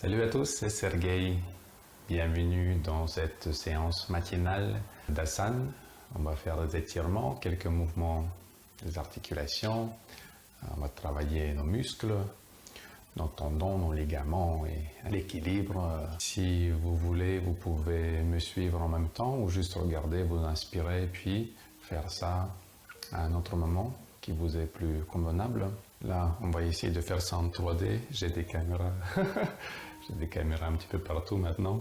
Salut à tous, c'est Sergueï. Bienvenue dans cette séance matinale d'Asana. On va faire des étirements, quelques mouvements des articulations. On va travailler nos muscles, nos tendons, nos ligaments et l'équilibre. Si vous voulez, vous pouvez me suivre en même temps ou juste regarder, vous inspirer, puis faire ça à un autre moment qui vous est plus convenable. Là, on va essayer de faire ça en 3D. J'ai des caméras. J'ai des caméras un petit peu partout maintenant.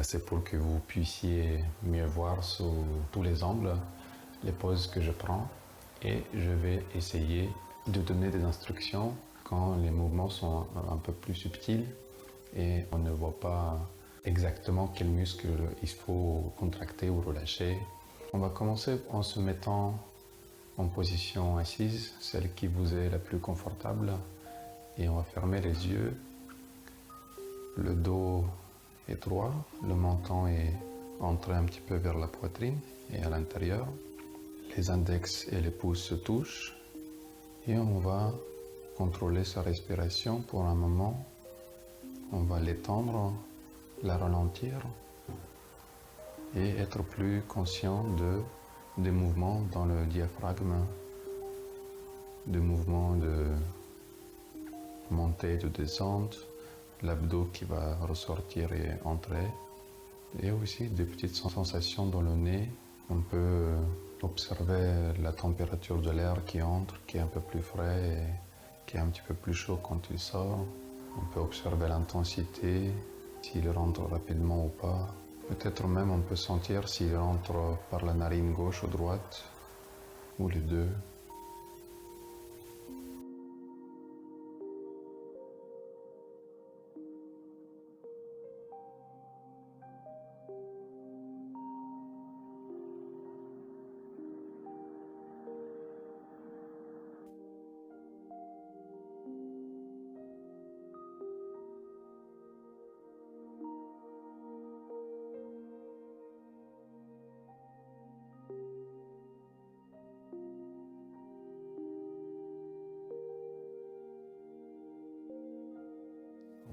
C'est pour que vous puissiez mieux voir sous tous les angles les poses que je prends. Et je vais essayer de donner des instructions quand les mouvements sont un peu plus subtils et on ne voit pas exactement quel muscle il faut contracter ou relâcher. On va commencer en se mettant en position assise, celle qui vous est la plus confortable, et on va fermer les yeux. Le dos est droit, le menton est entré un petit peu vers la poitrine et à l'intérieur. Les index et les pouces se touchent et on va contrôler sa respiration pour un moment. On va l'étendre, la ralentir et être plus conscient des mouvements dans le diaphragme, des mouvements de montée, de descente, l'abdos qui va ressortir et entrer, et aussi des petites sensations dans le nez. On peut observer la température de l'air qui entre, qui est un peu plus frais et qui est un petit peu plus chaud quand il sort. On peut observer l'intensité, s'il rentre rapidement ou pas. Peut-être même on peut sentir s'il rentre par la narine gauche ou droite, ou les deux.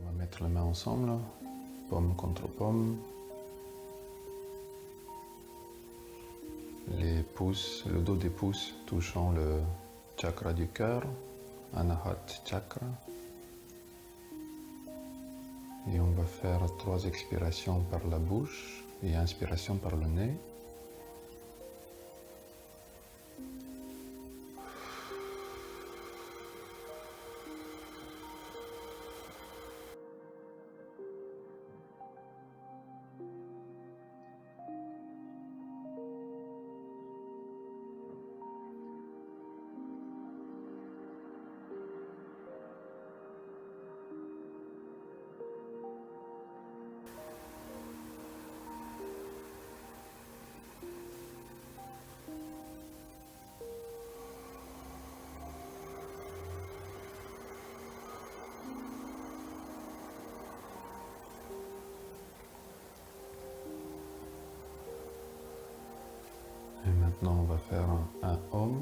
On va mettre les mains ensemble, paume contre paume. Les pouces, le dos des pouces touchant le chakra du cœur, Anahat Chakra. Et on va faire 3 expirations par la bouche et inspiration par le nez. Et maintenant, on va faire un Om.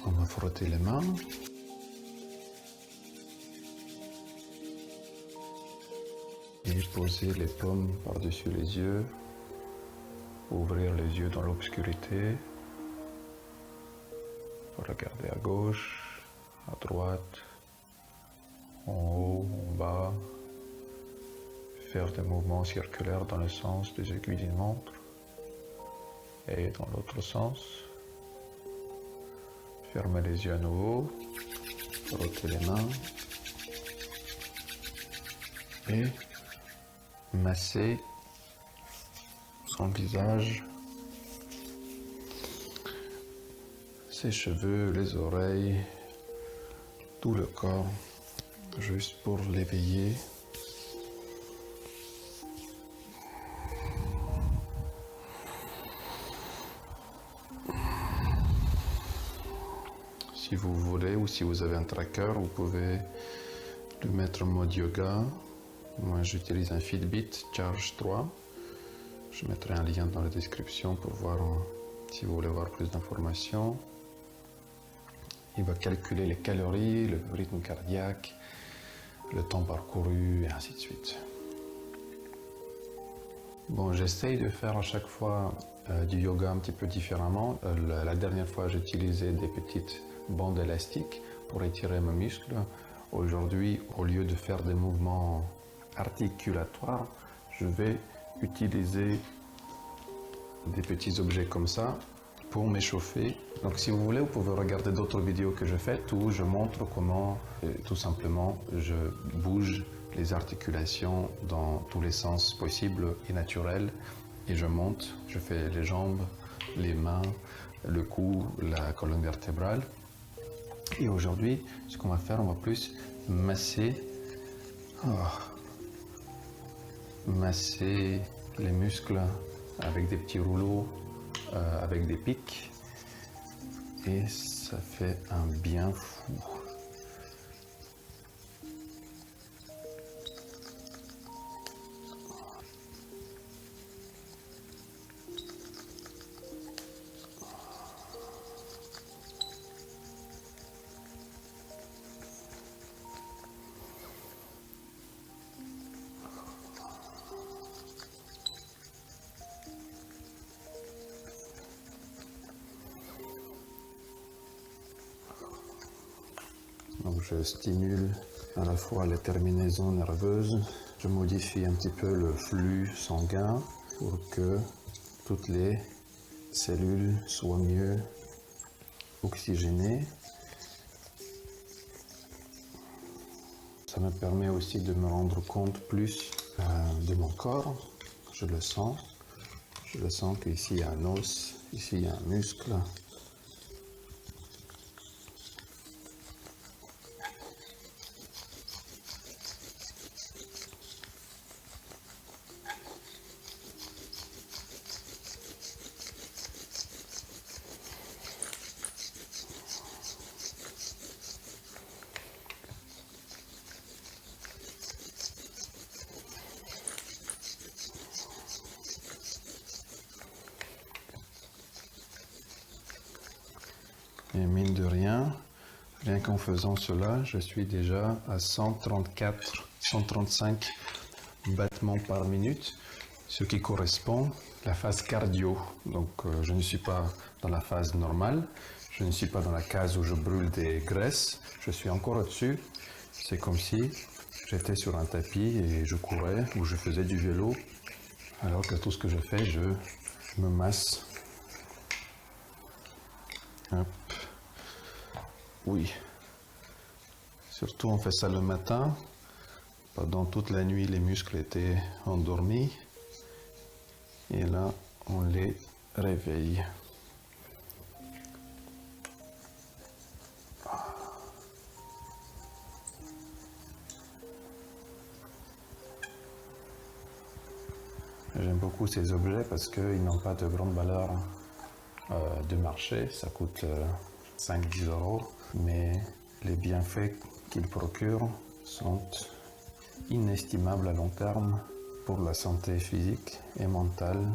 On va frotter les mains. Et poser les paumes par-dessus les yeux. Ouvrir les yeux dans l'obscurité. Regarder à gauche, à droite, en haut, en bas. Faire des mouvements circulaires dans le sens des aiguilles d'une montre. Et dans l'autre sens. Fermez les yeux à nouveau, frottez les mains et massez son visage, ses cheveux, les oreilles, tout le corps, juste pour l'éveiller. Si vous voulez ou si vous avez un tracker, vous pouvez le mettre en mode yoga. Moi j'utilise un Fitbit Charge 3. Je mettrai un lien dans la description pour voir si vous voulez voir plus d'informations. Il va calculer les calories, le rythme cardiaque, le temps parcouru et ainsi de suite. Bon, j'essaye de faire à chaque fois du yoga un petit peu différemment. La dernière fois, j'utilisais des petites bandes élastiques pour étirer mes muscles. Aujourd'hui, au lieu de faire des mouvements articulatoires, je vais utiliser des petits objets comme ça pour m'échauffer. Donc si vous voulez, vous pouvez regarder d'autres vidéos que je fais où je montre comment, tout simplement, je bouge les articulations dans tous les sens possibles et naturels. Et je monte, je fais les jambes, les mains, le cou, la colonne vertébrale. Et aujourd'hui, ce qu'on va faire, on va plus masser, masser les muscles avec des petits rouleaux, avec des pics. Et ça fait un bien fou. Donc je stimule à la fois les terminaisons nerveuses, je modifie un petit peu le flux sanguin pour que toutes les cellules soient mieux oxygénées. Ça me permet aussi de me rendre compte plus de mon corps. Je le sens qu'ici il y a un os, ici il y a un muscle. Et mine de rien qu'en faisant cela, je suis déjà à 134, 135 battements par minute, ce qui correspond à la phase cardio. Donc je ne suis pas dans la phase normale, je ne suis pas dans la case où je brûle des graisses, je suis encore au-dessus. C'est comme si j'étais sur un tapis et je courais ou je faisais du vélo, alors que tout ce que je fais, je me masse. Hop. Oui. Surtout on fait ça le matin. Pendant toute la nuit, les muscles étaient endormis. Et là, on les réveille. J'aime beaucoup ces objets parce qu'ils n'ont pas de grande valeur de marché. Ça coûte 5-10 €. Mais les bienfaits qu'ils procurent sont inestimables à long terme pour la santé physique et mentale.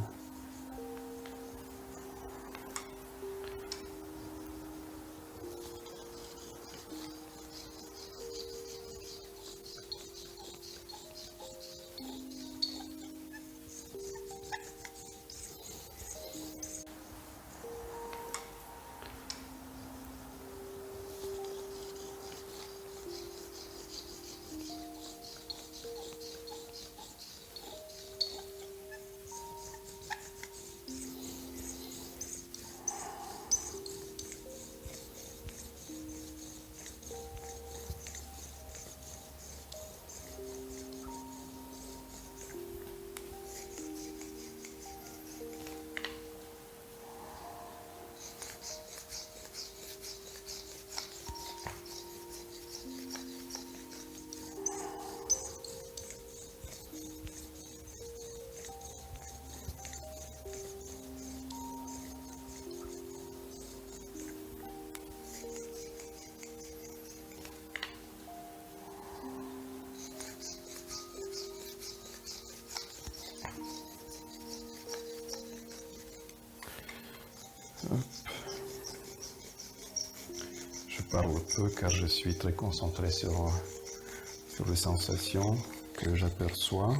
parle peu car je suis très concentré sur les sensations que j'aperçois.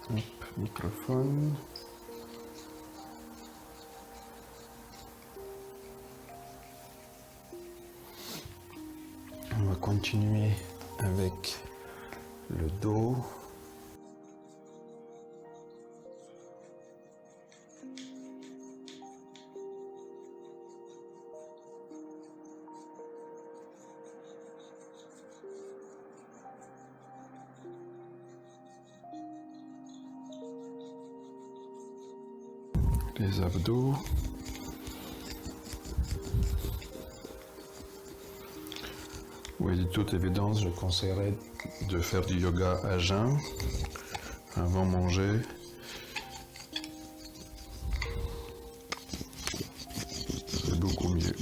Hop, microphone. On va continuer avec le dos. Les abdos. Oui, de toute évidence, je conseillerais de faire du yoga à jeun avant de manger. C'est beaucoup mieux.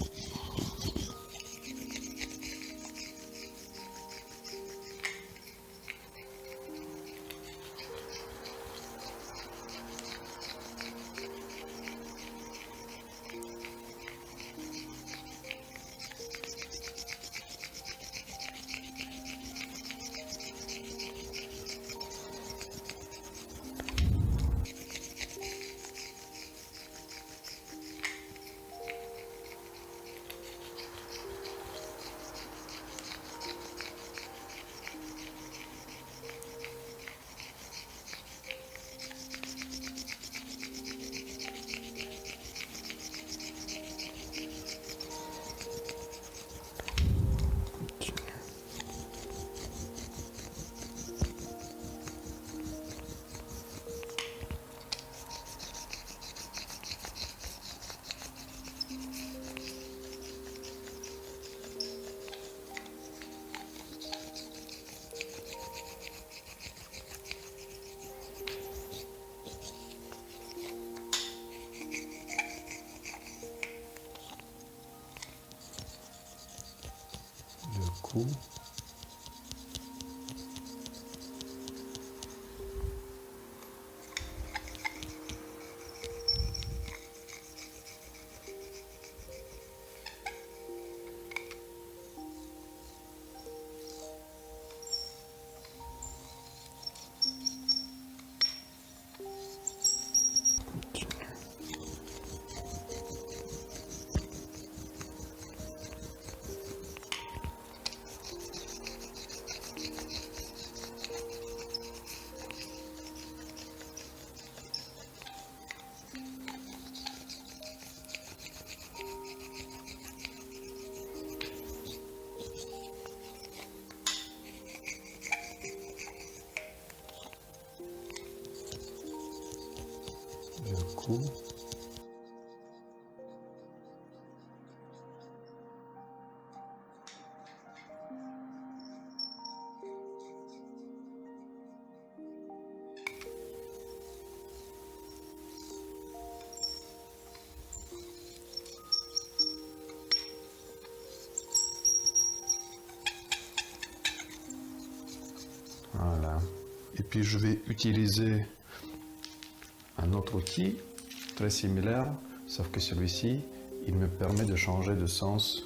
Le cou. Le cou. Voilà. Et puis je vais utiliser un autre outil très similaire, sauf que celui-ci, il me permet de changer de sens.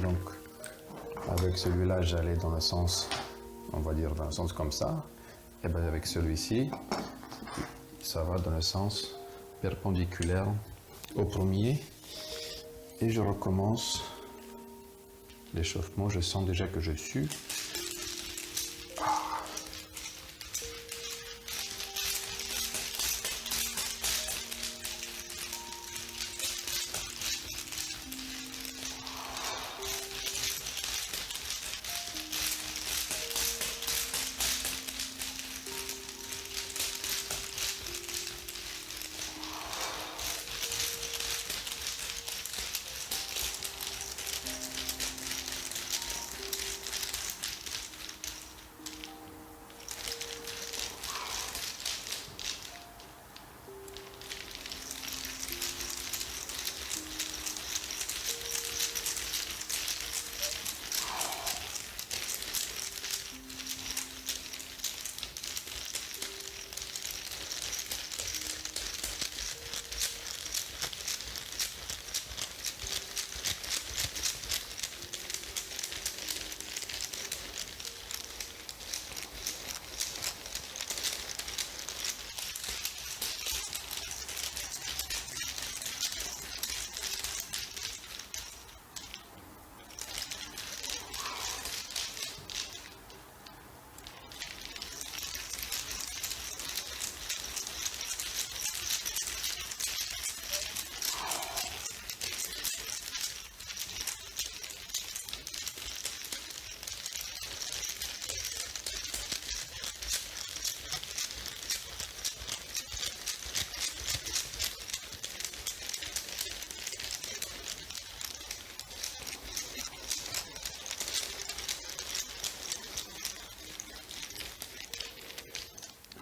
Donc, avec celui-là, j'allais dans le sens, on va dire dans le sens comme ça. Et bien avec celui-ci, ça va dans le sens perpendiculaire au premier. Et je recommence l'échauffement. Je sens déjà que je sue.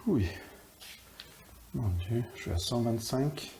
Oui. Mon Dieu, je suis à 125.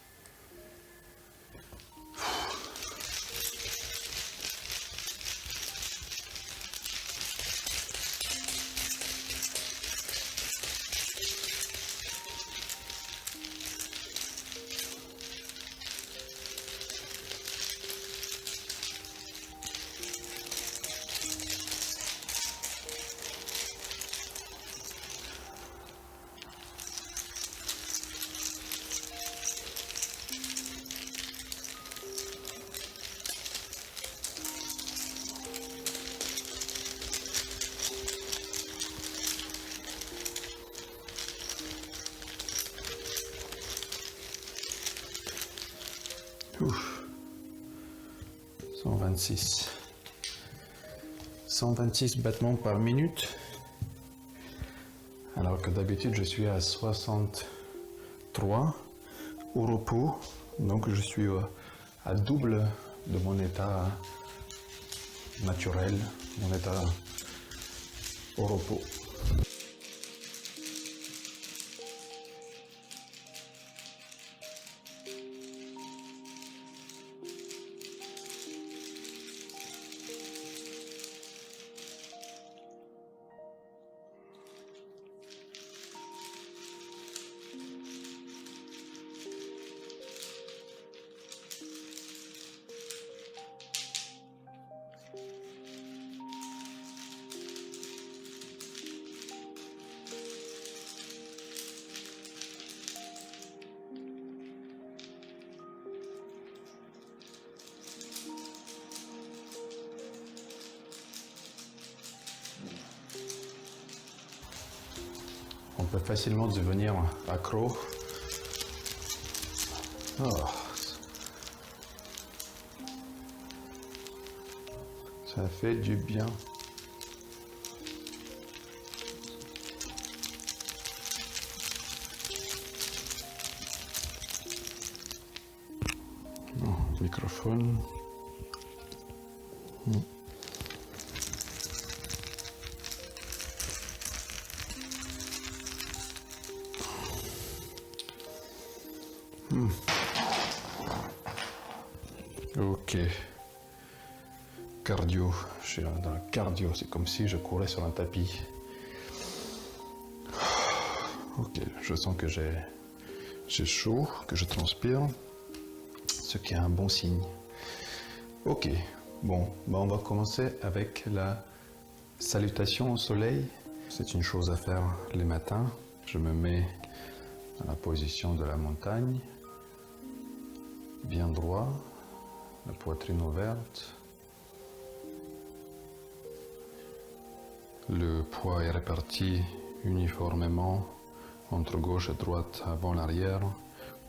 Ouf. 126. 126 battements par minute. Alors que d'habitude je suis à 63 au repos. Donc je suis à double de mon état naturel, mon état au repos. On peut facilement devenir accro. Oh. Ça fait du bien. Oh, microphone. Ok. Cardio. Je suis dans le cardio. C'est comme si je courais sur un tapis. Ok. Je sens que j'ai chaud, que je transpire. Ce qui est un bon signe. Ok. Bon, on va commencer avec la salutation au soleil. C'est une chose à faire les matins. Je me mets dans la position de la montagne. Bien droit. La poitrine ouverte. Le poids est réparti uniformément entre gauche et droite, avant l'arrière.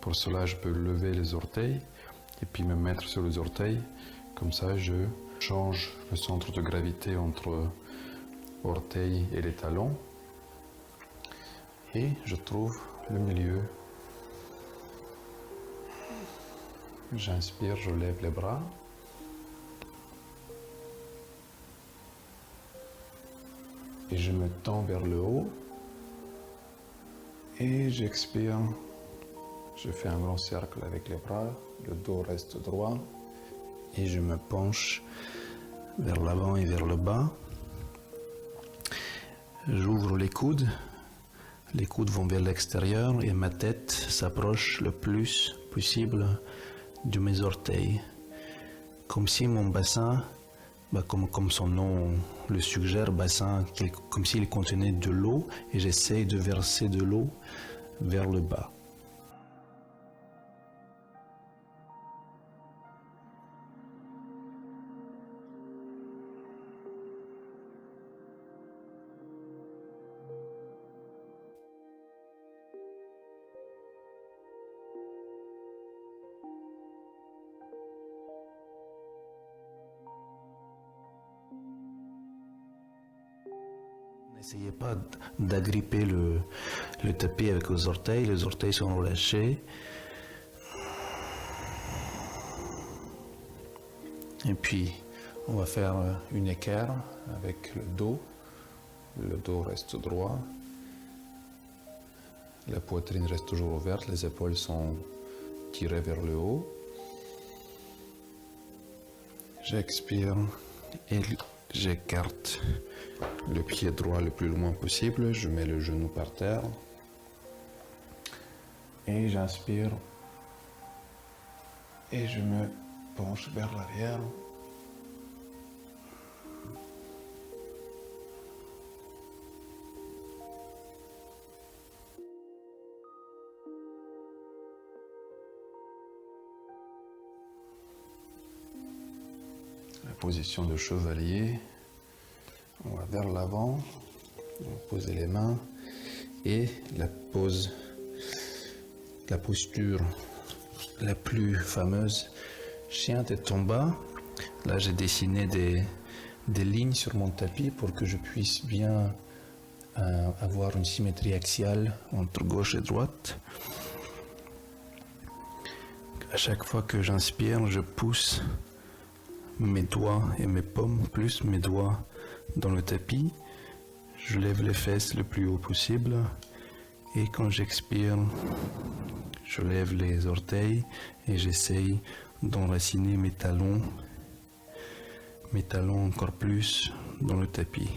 Pour cela, je peux lever les orteils et puis me mettre sur les orteils. Comme ça, je change le centre de gravité entre orteils et les talons. Et je trouve le milieu. J'inspire, je lève les bras. Et je me tends vers le haut. Et j'expire. Je fais un grand cercle avec les bras. Le dos reste droit. Et je me penche vers l'avant et vers le bas. J'ouvre les coudes. Les coudes vont vers l'extérieur et ma tête s'approche le plus possible de mes orteils. Comme si mon bassin, comme son nom le suggère, bassin, comme s'il contenait de l'eau et j'essaie de verser de l'eau vers le bas. N'essayez pas d'agripper le tapis avec les orteils sont relâchés. Et puis, on va faire une équerre avec le dos. Le dos reste droit. La poitrine reste toujours ouverte, les épaules sont tirées vers le haut. J'expire et j'écarte le pied droit le plus loin possible. Je mets le genou par terre. Et j'inspire. Et je me penche vers l'arrière. La position de chevalier. On va vers l'avant. On va poser les mains. Et la posture la plus fameuse, chien tête en bas. Là, j'ai dessiné des lignes sur mon tapis pour que je puisse bien avoir une symétrie axiale entre gauche et droite. À chaque fois que j'inspire, je pousse mes doigts et mes paumes, plus mes doigts dans le tapis. Je lève les fesses le plus haut possible. Et quand j'expire, je lève les orteils et j'essaye d'enraciner mes talons encore plus dans le tapis.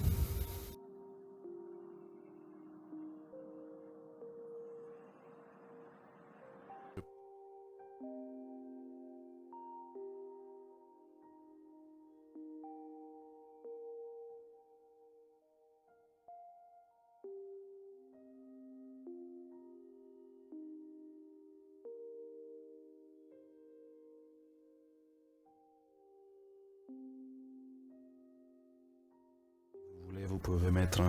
Vous pouvez mettre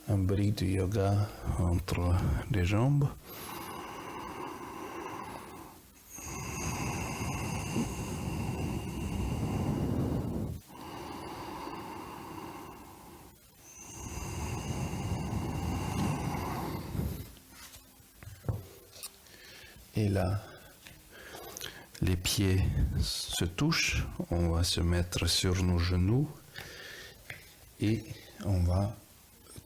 un brick de yoga entre les jambes. Et là, les pieds se touchent. On va se mettre sur nos genoux. Et on va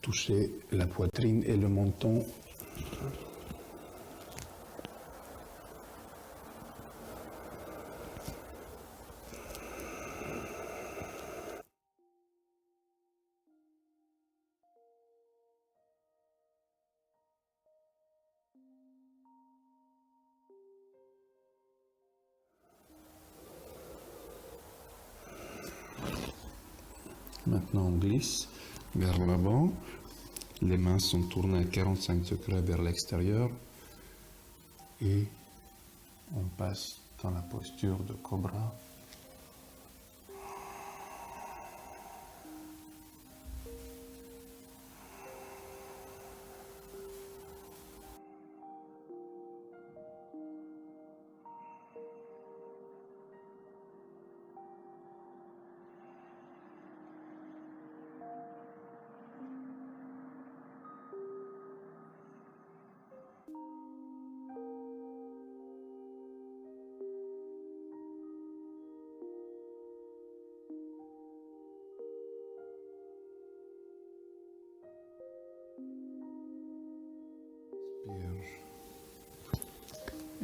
toucher la poitrine et le menton. Maintenant, on glisse vers l'avant. Les mains sont tournées à 45 degrés vers l'extérieur. Et on passe dans la posture de cobra.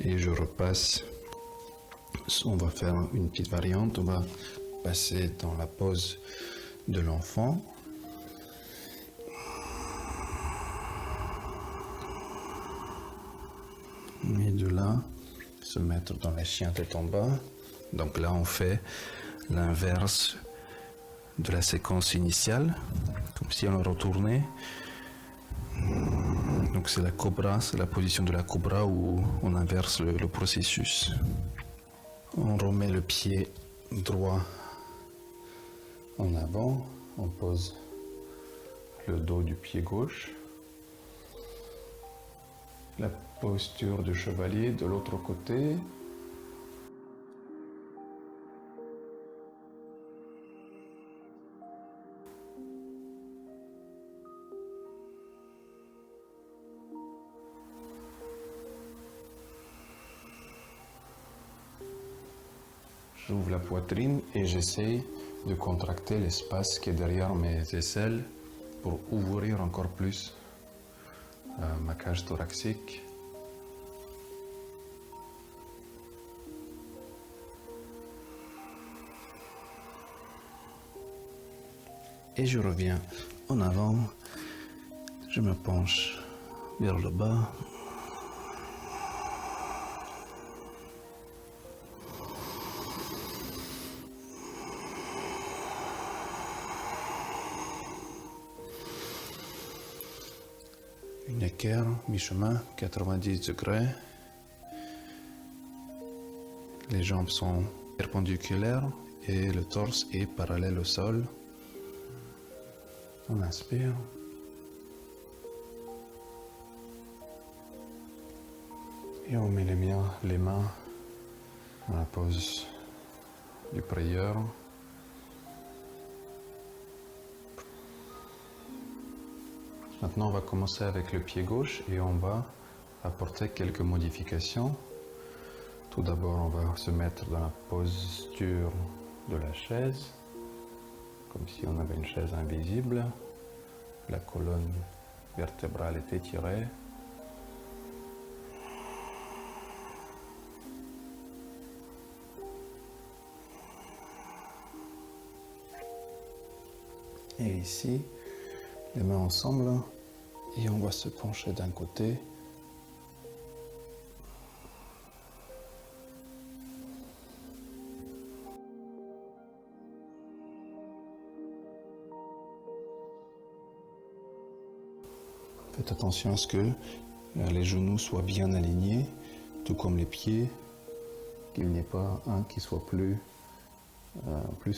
Et je repasse. On va faire une petite variante. On va passer dans la pose de l'enfant. Et de là, se mettre dans les chiens tête en bas. Donc là, on fait l'inverse de la séquence initiale, comme si on retournait. Donc c'est la cobra, c'est la position de la cobra où on inverse le processus. On remet le pied droit en avant, on pose le dos du pied gauche. La posture de chevalier de l'autre côté. J'ouvre la poitrine et j'essaie de contracter l'espace qui est derrière mes aisselles pour ouvrir encore plus ma cage thoracique. Et je reviens en avant, je me penche vers le bas. Une équerre, mi-chemin, 90 degrés. Les jambes sont perpendiculaires et le torse est parallèle au sol. On inspire. Et on met les mains dans la pose du prieur. Maintenant, on va commencer avec le pied gauche et on va apporter quelques modifications. Tout d'abord, on va se mettre dans la posture de la chaise, comme si on avait une chaise invisible. La colonne vertébrale est étirée. Et ici, les mains ensemble, et on va se pencher d'un côté. Faites attention à ce que les genoux soient bien alignés, tout comme les pieds, qu'il n'y ait pas un qui soit plus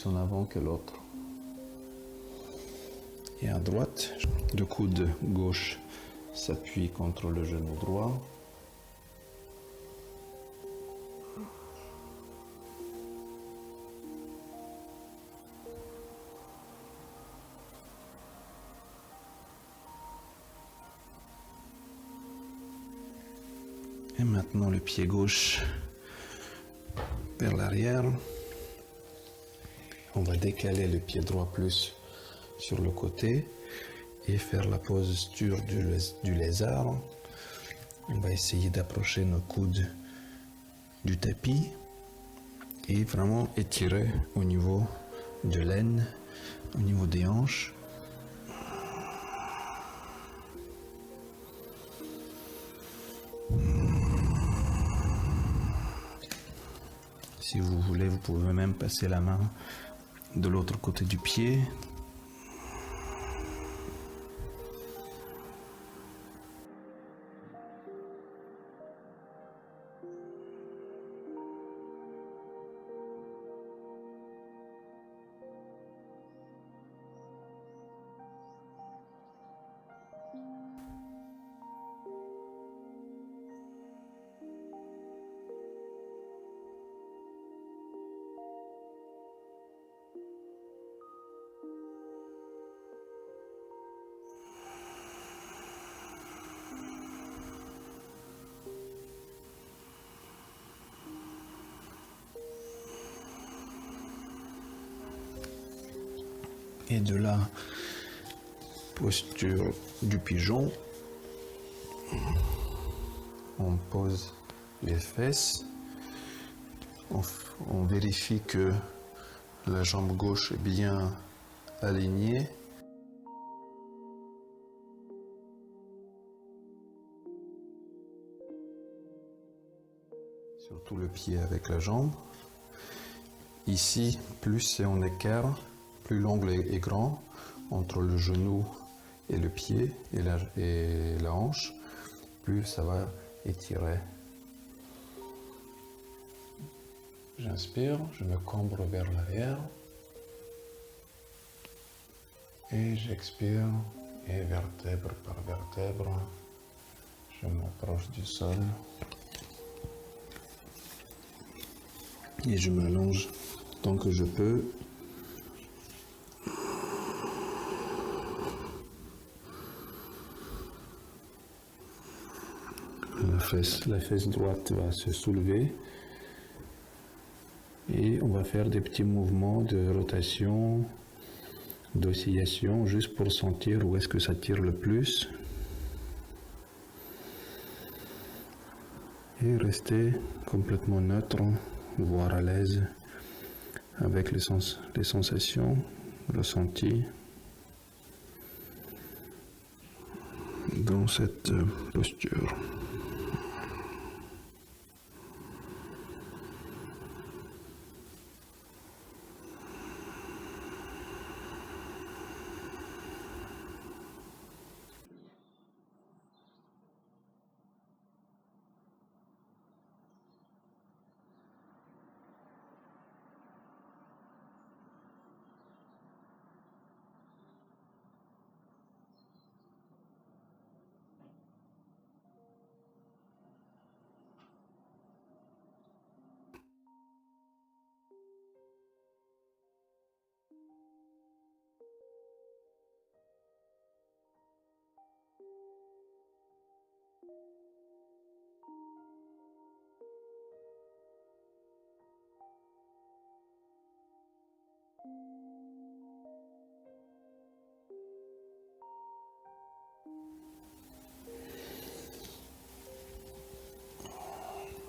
en avant que l'autre. Et à droite, le coude gauche s'appuie contre le genou droit. Et maintenant le pied gauche vers l'arrière. On va décaler le pied droit plus sur le côté et faire la posture du lézard. On va essayer d'approcher nos coudes du tapis et vraiment étirer au niveau de l'aine, au niveau des hanches. Si vous voulez, vous pouvez même passer la main de l'autre côté du pied. Et de la posture du pigeon, on pose les fesses, on vérifie que la jambe gauche est bien alignée. Surtout le pied avec la jambe. Ici, plus c'est en équerre, plus l'angle est grand entre le genou et le pied et la hanche, plus ça va étirer. J'inspire, je me cambre vers l'arrière et j'expire et vertèbre par vertèbre, je m'approche du sol et je m'allonge tant que je peux. La fesse droite va se soulever et on va faire des petits mouvements de rotation, d'oscillation, juste pour sentir où est-ce que ça tire le plus. et restez complètement neutre, voire à l'aise avec les sensations ressenties dans cette posture.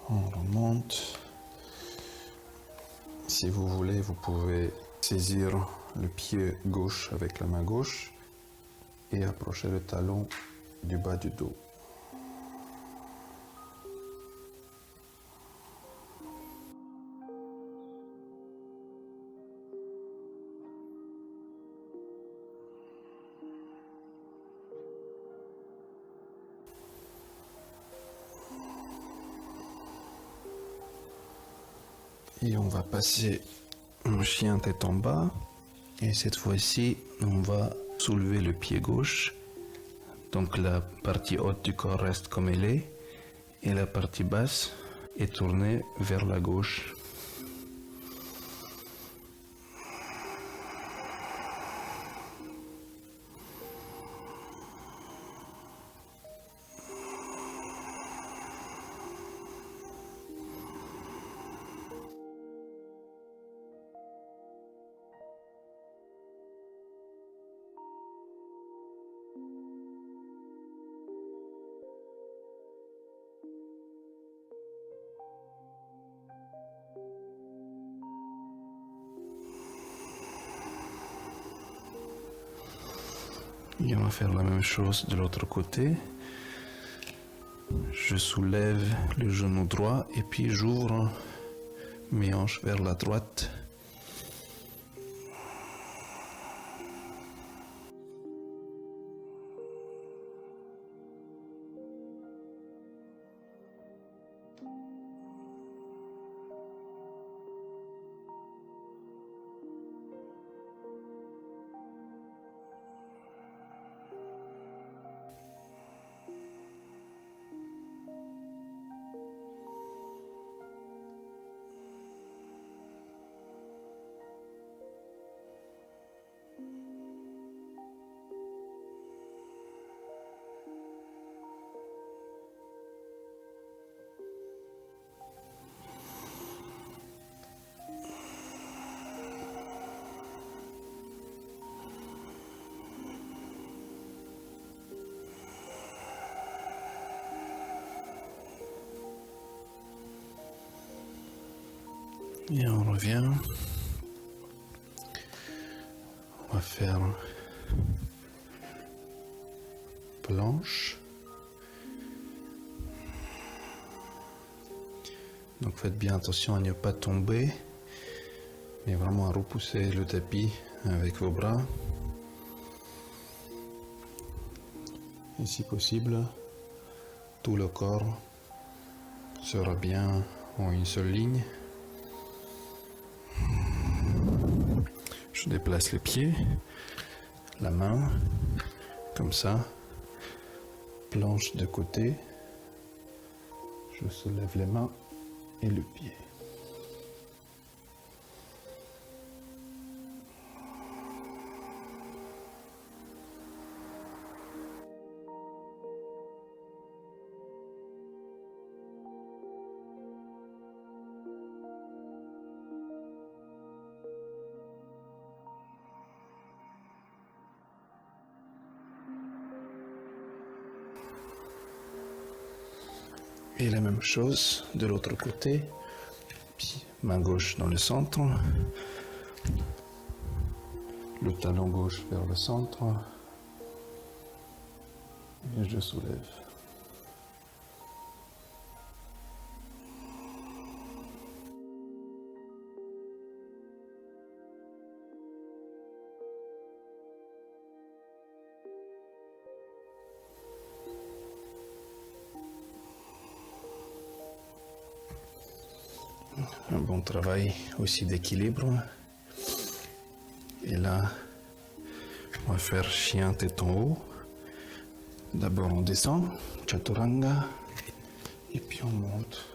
On remonte. Si vous voulez, vous pouvez saisir le pied gauche avec la main gauche et approcher le talon du bas du dos. Et on va passer un chien tête en bas. Et cette fois-ci, on va soulever le pied gauche. Donc la partie haute du corps reste comme elle est. Et la partie basse est tournée vers la gauche. Et on va faire la même chose de l'autre côté. Je soulève le genou droit et puis j'ouvre mes hanches vers la droite. Et on revient. On va faire planche. Donc faites bien attention à ne pas tomber, mais vraiment à repousser le tapis avec vos bras. Et si possible, tout le corps sera bien en une seule ligne. Je déplace les pieds, la main, comme ça, planche de côté, je soulève les mains et le pied. Et la même chose de l'autre côté. Puis main gauche dans le centre. Le talon gauche vers le centre. Et je soulève. Un bon travail aussi d'équilibre. Et là, on va faire chien tête en haut. D'abord on descend, chaturanga, et puis on monte.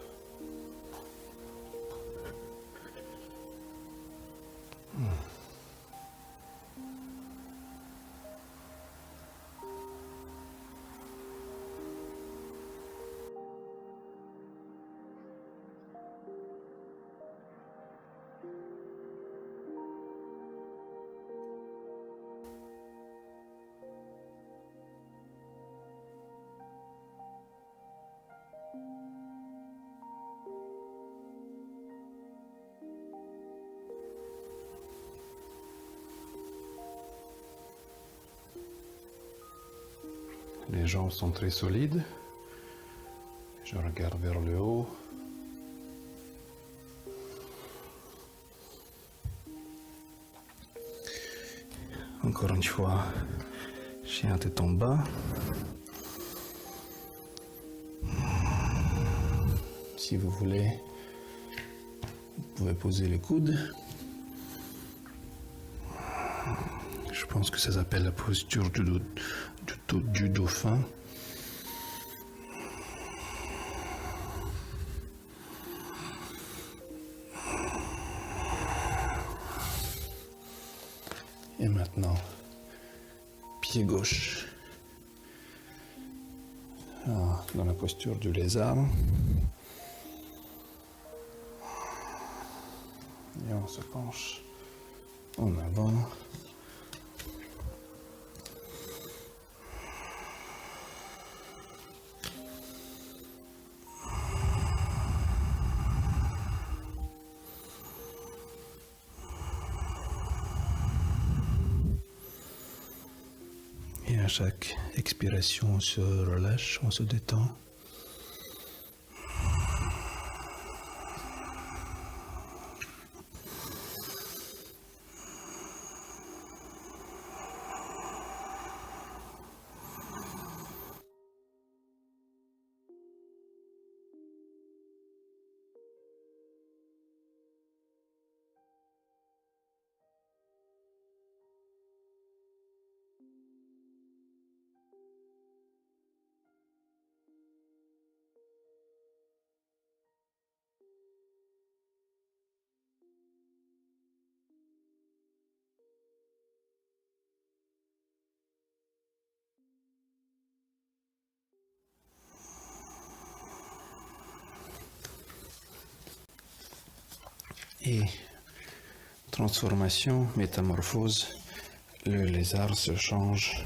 Les jambes sont très solides. Je regarde vers le haut. Encore une fois, chien tête en bas. Si vous voulez, vous pouvez poser les coudes. Je pense que ça s'appelle la posture du dauphin. Et maintenant, pied gauche. Dans la posture du lézard. Et on se penche en avant. Et à chaque expiration, on se relâche, on se détend. Et transformation, métamorphose, le lézard se change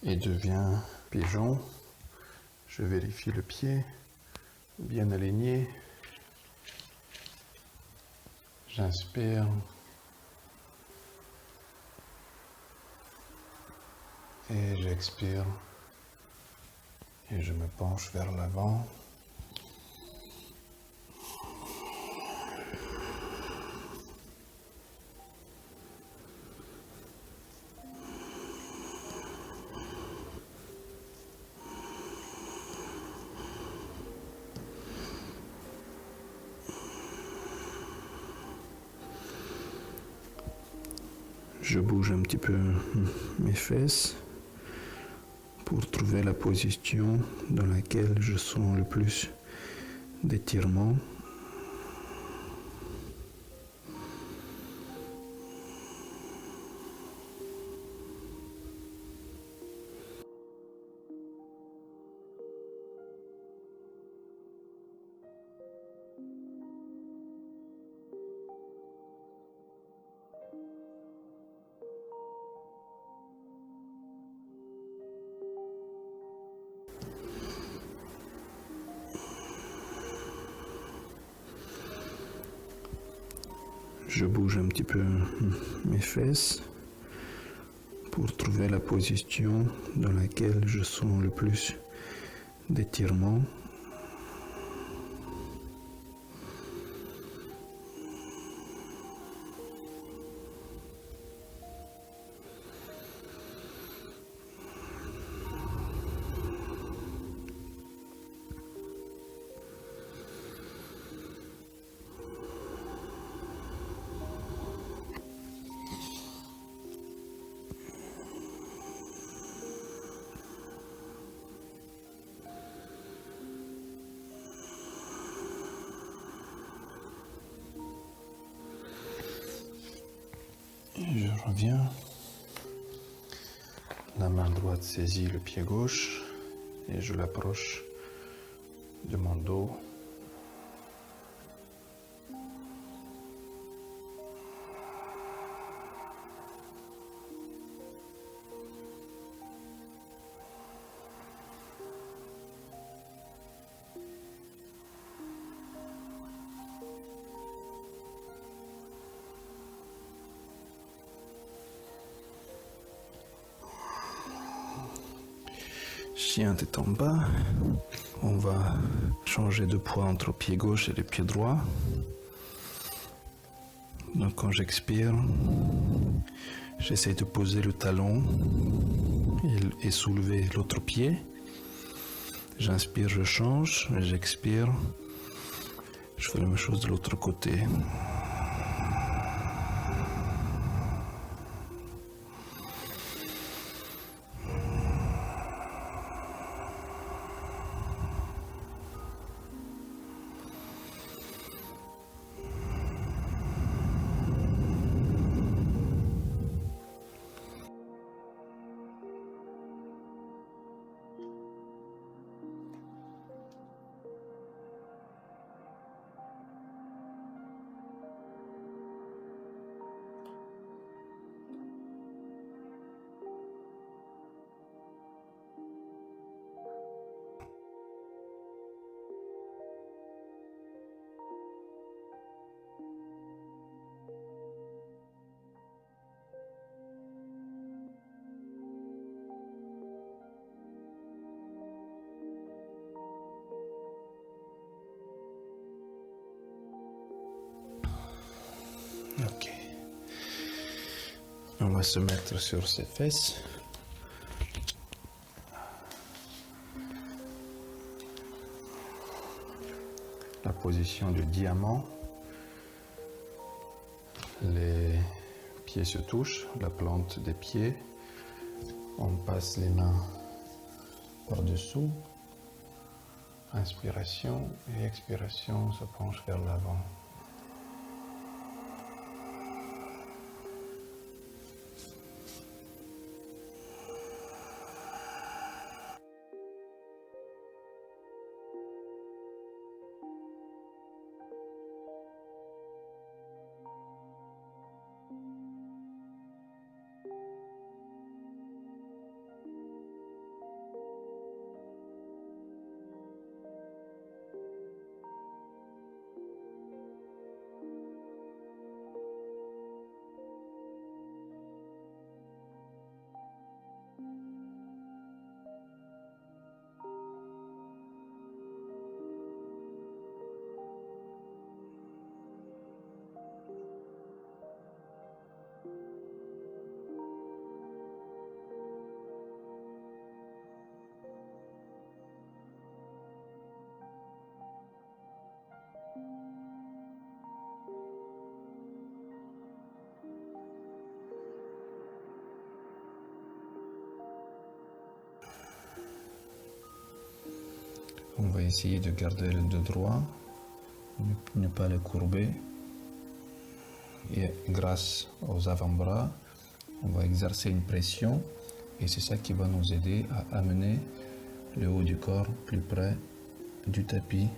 et devient pigeon. Je vérifie le pied, bien aligné. J'inspire. Et j'expire. Et je me penche vers l'avant. Je bouge un petit peu mes fesses pour trouver la position dans laquelle je sens le plus d'étirement. Je bouge un petit peu mes fesses pour trouver la position dans laquelle je sens le plus d'étirement. Je reviens. La main droite saisit le pied gauche et je l'approche de mon dos. Chien tête en bas, on va changer de poids entre le pied gauche et le pied droit. Donc quand j'expire, j'essaie de poser le talon et soulever l'autre pied. J'inspire, je change, j'expire, je fais la même chose de l'autre côté. Ok. On va se mettre sur ses fesses. La position du diamant. Les pieds se touchent, la plante des pieds. On passe les mains par-dessous. Inspiration et expiration, on se penche vers l'avant. On va essayer de garder le dos droit, ne pas le courber. Et grâce aux avant-bras, on va exercer une pression et c'est ça qui va nous aider à amener le haut du corps plus près du tapis.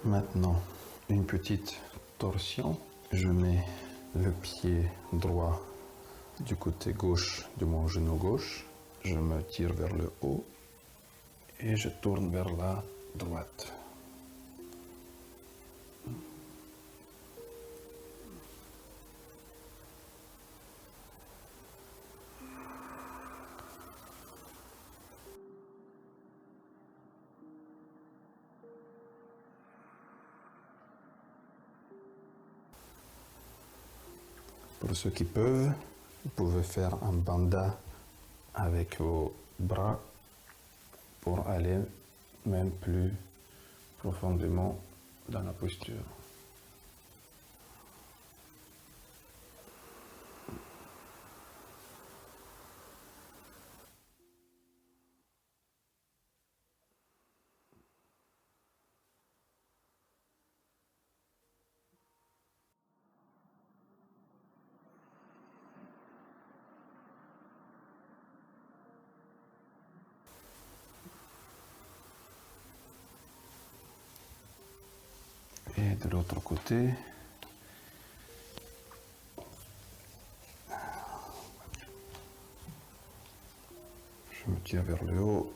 Maintenant, une petite torsion. Je mets le pied droit du côté gauche de mon genou gauche. Je me tire vers le haut et je tourne vers la droite. Pour ceux qui peuvent, vous pouvez faire un bandha avec vos bras pour aller même plus profondément dans la posture. Et de l'autre côté, je me tire vers le haut.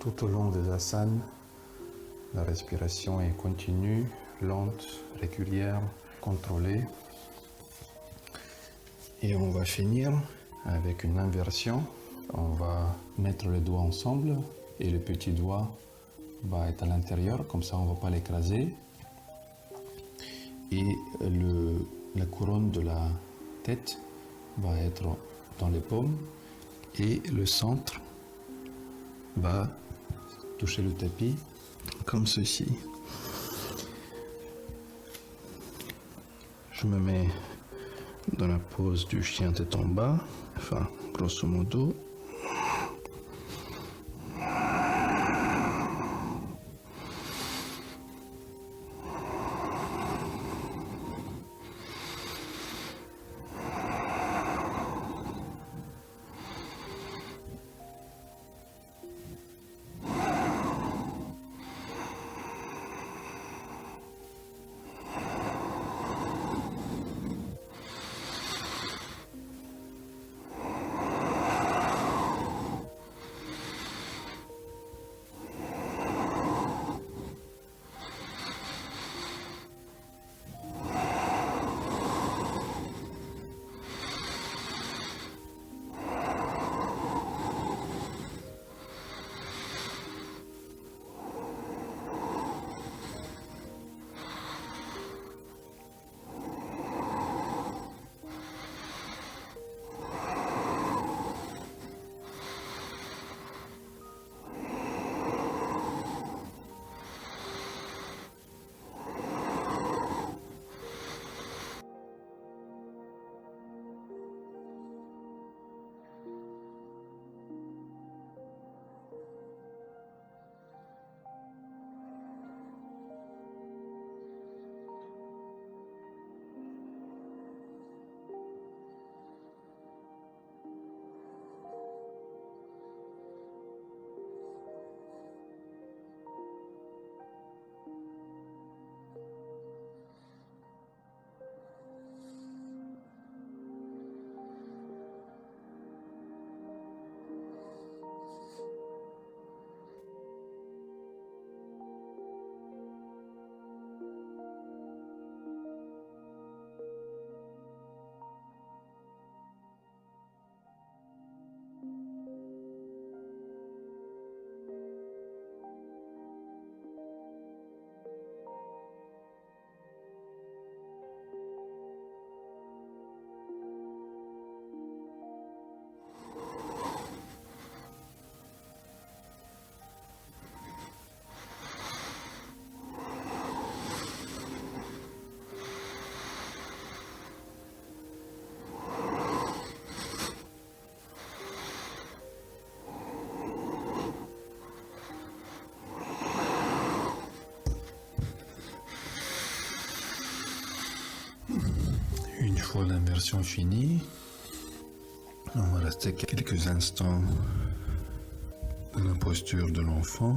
Tout au long des asanas, la respiration est continue, lente, régulière, contrôlée. Et on va finir avec une inversion. On va mettre les doigts ensemble et le petit doigt va être à l'intérieur, comme ça on ne va pas l'écraser. Et la couronne de la tête va être dans les paumes et le centre va toucher le tapis comme ceci. Je me mets dans la pose du chien tête en bas, enfin grosso modo. Une fois l'inversion finie, on va rester quelques instants dans la posture de l'enfant.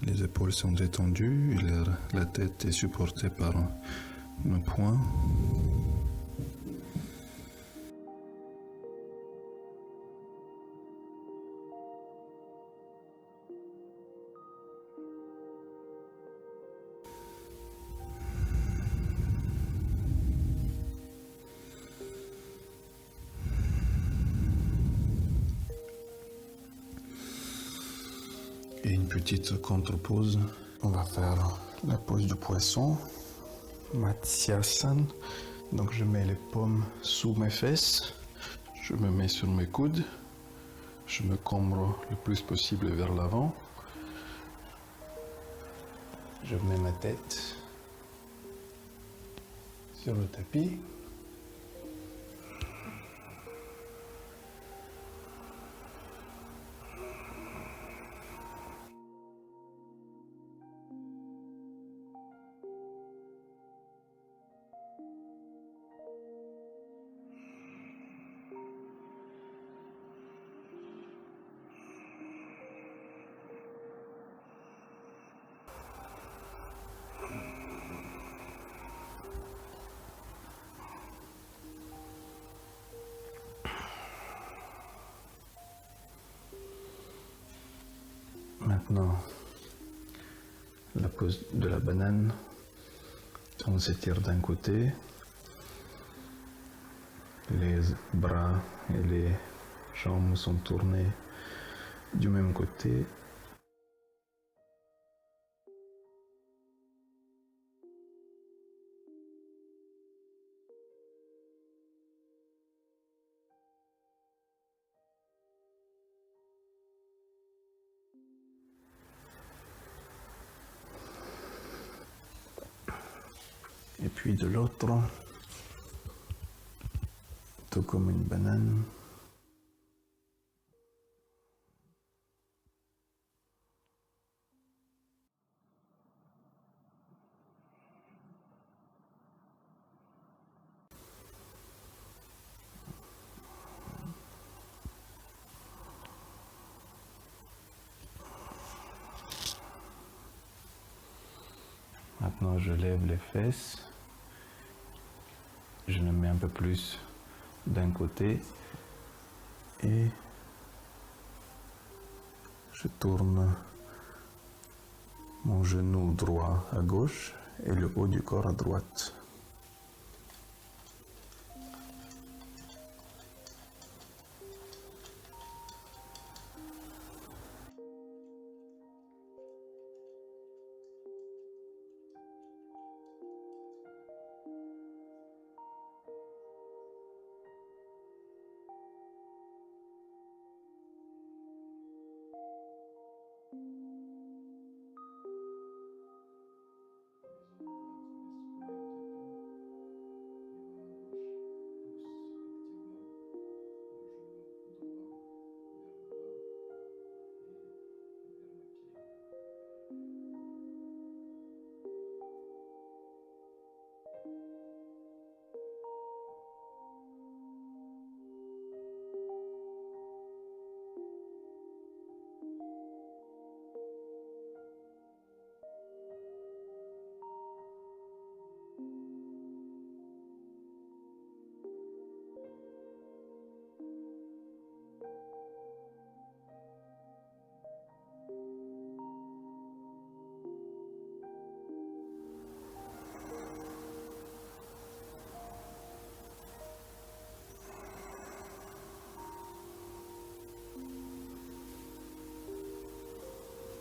Les épaules sont détendues, la tête est supportée par nos poings. Et une petite contre-pause. On va faire la pose du poisson, Matsyasana. Donc je mets les paumes sous mes fesses, je me mets sur mes coudes, je me cambre le plus possible vers l'avant. Je mets ma tête sur le tapis. Maintenant, la pose de la banane, on s'étire d'un côté, les bras et les jambes sont tournés du même côté. Et puis de l'autre, tout comme une banane. Maintenant, je lève les fesses. Je le mets un peu plus d'un côté et je tourne mon genou droit à gauche et le haut du corps à droite.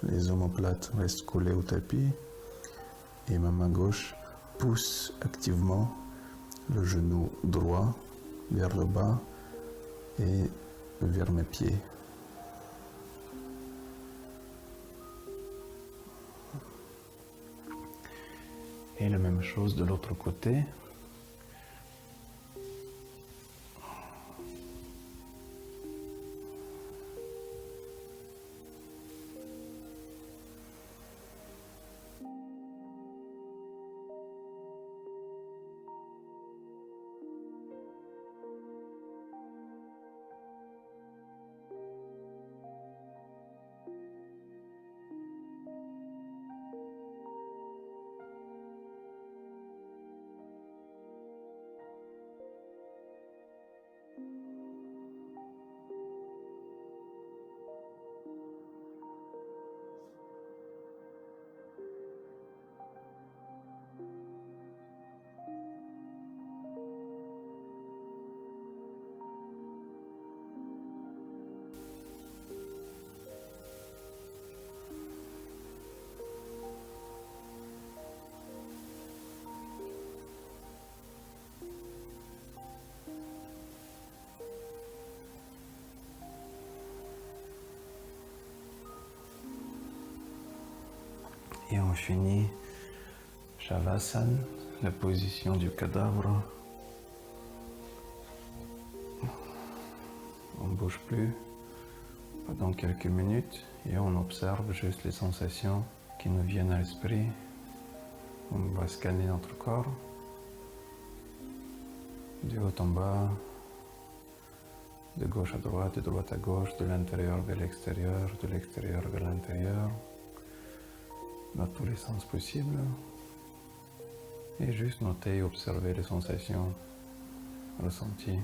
Les omoplates restent collés au tapis et ma main gauche pousse activement le genou droit vers le bas et vers mes pieds. Et la même chose de l'autre côté. Et on finit Shavasana, la position du cadavre. On ne bouge plus pendant quelques minutes et on observe juste les sensations qui nous viennent à l'esprit. On va scanner notre corps, du haut en bas, de gauche à droite, de droite à gauche, de l'intérieur vers l'extérieur, de l'extérieur vers l'intérieur, dans tous les sens possibles. Et juste noter et observer les sensations ressenties.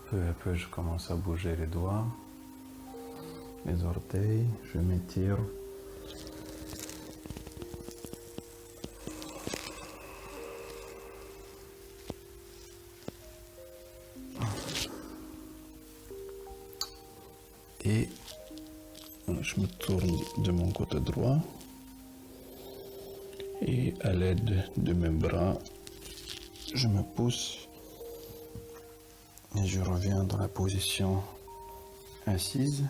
Peu à peu, je commence à bouger les doigts, les orteils, je m'étire. Et je me tourne de mon côté droit et à l'aide de mes bras, je me pousse et je reviens dans la position assise.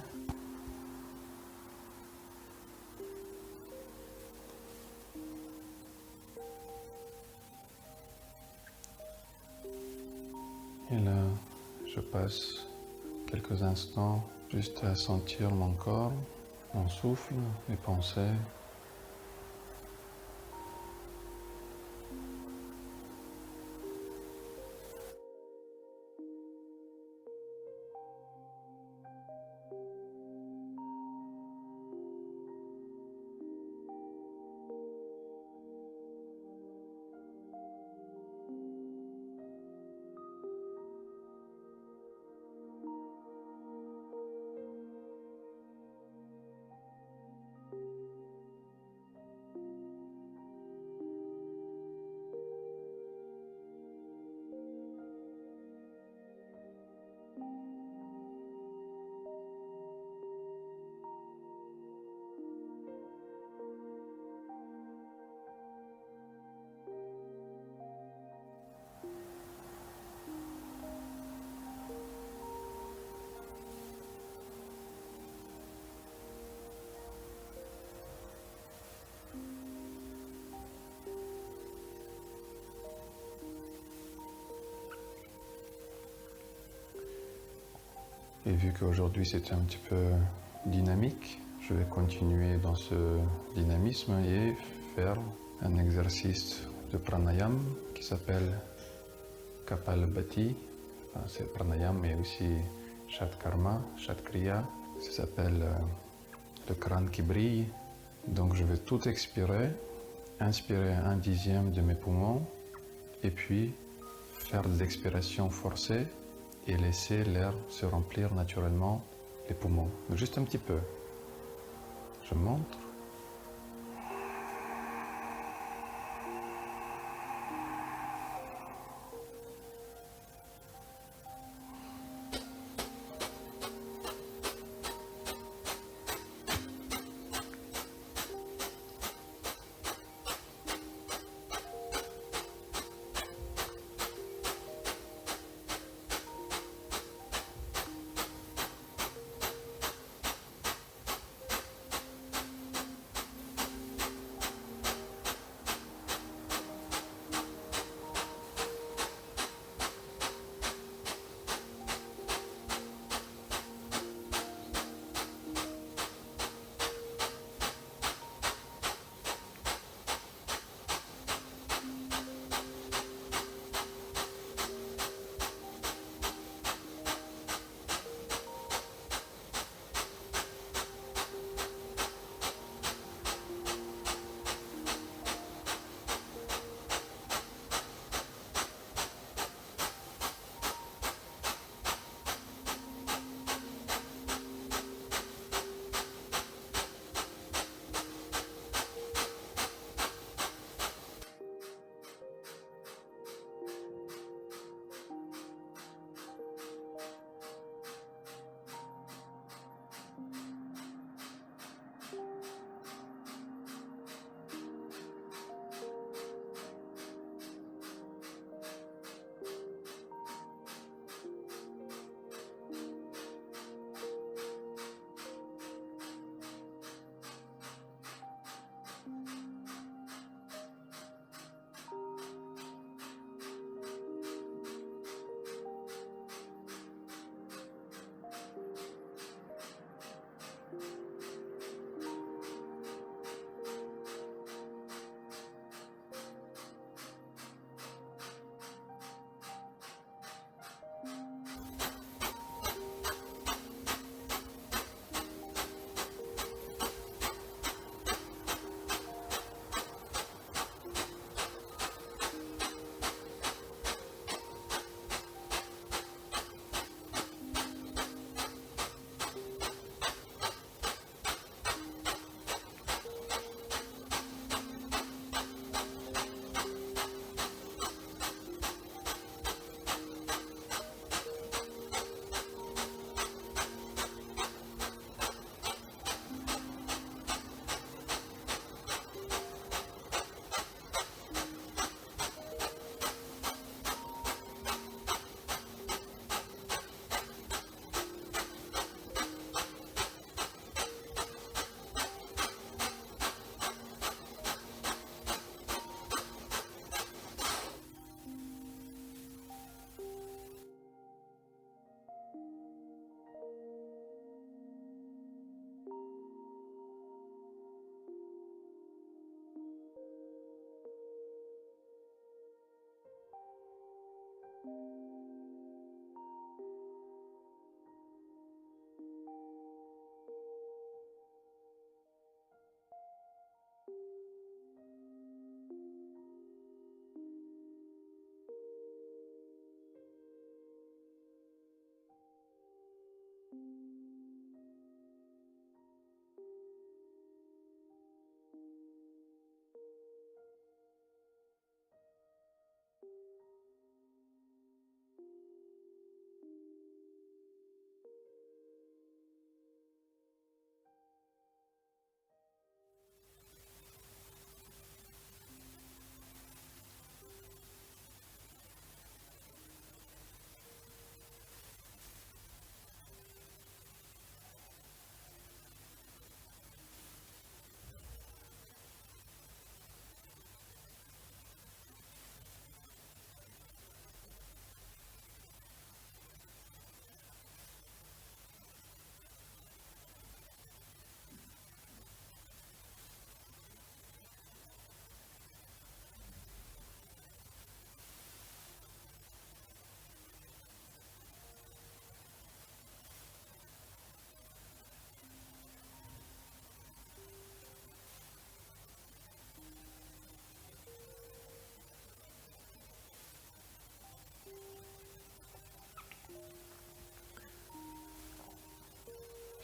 Et là, je passe quelques instants juste à sentir mon corps, mon souffle, mes pensées. Et vu qu'aujourd'hui c'était un petit peu dynamique, je vais continuer dans ce dynamisme et faire un exercice de pranayama qui s'appelle Kapalabhati. C'est pranayama mais aussi Shatkarma, Shatkriya. Ça s'appelle le crâne qui brille. Donc je vais tout expirer, inspirer 1/10 de mes poumons et puis faire des expirations forcées et laisser l'air se remplir naturellement les poumons. Juste un petit peu. Je montre.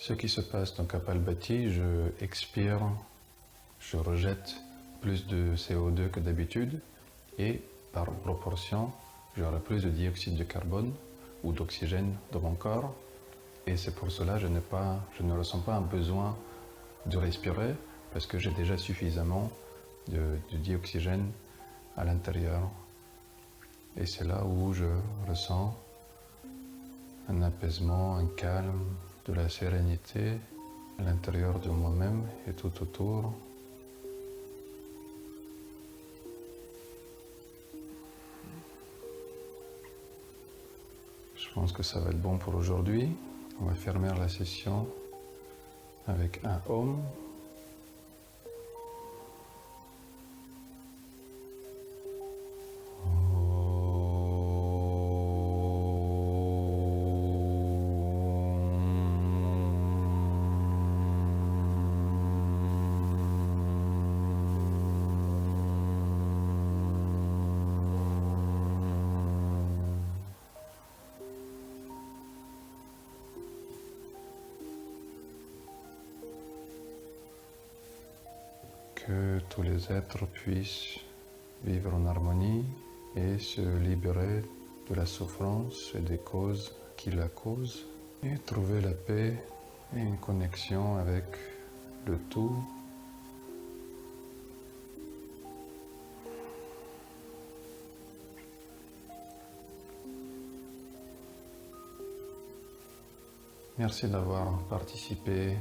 Ce qui se passe dans Kapalbhati, je expire, je rejette plus de CO2 que d'habitude et par proportion, j'aurai plus de dioxyde de carbone ou d'oxygène dans mon corps. Et c'est pour cela que je ne ressens pas un besoin de respirer parce que j'ai déjà suffisamment de dioxygène à l'intérieur. Et c'est là où je ressens un apaisement, un calme, de la sérénité à l'intérieur de moi-même et tout autour. Je pense que ça va être bon pour aujourd'hui. On va fermer la session avec un Om. Que tous les êtres puissent vivre en harmonie et se libérer de la souffrance et des causes qui la causent et trouver la paix et une connexion avec le tout. Merci d'avoir participé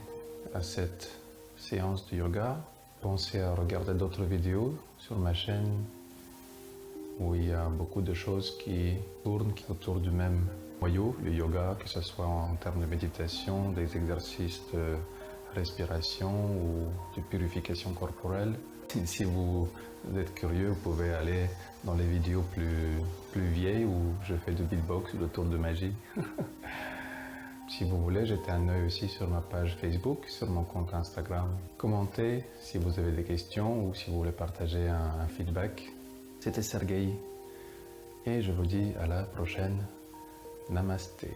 à cette séance de yoga. Pensez à regarder d'autres vidéos sur ma chaîne où il y a beaucoup de choses qui tournent autour du même noyau, le yoga, que ce soit en termes de méditation, des exercices de respiration ou de purification corporelle. Si vous êtes curieux, vous pouvez aller dans les vidéos plus vieilles où je fais du beatbox ou le tour de magie. Si vous voulez, jetez un œil aussi sur ma page Facebook, sur mon compte Instagram. Commentez si vous avez des questions ou si vous voulez partager un feedback. C'était Sergueï et je vous dis à la prochaine. Namasté.